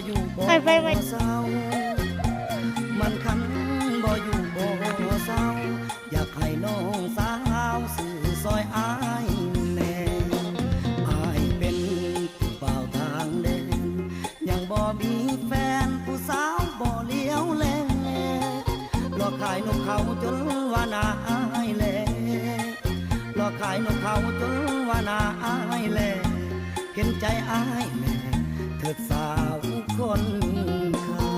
อยู่บ่เศร้ามันคันบ่อยู่บ่เศร้าอยากให้น้องสาวสื่อซอยอายแน่อายเป็นผู้บ่าวทางแดนยังบ่มีแฟนผู้สาวบ่เลี้ยวแลหลอกขายนกเขาจนว่านาอายแลหลอกขายนกเขาจนว่านาอายแลเห็นใจอายแม่เถิดสาวคนขาย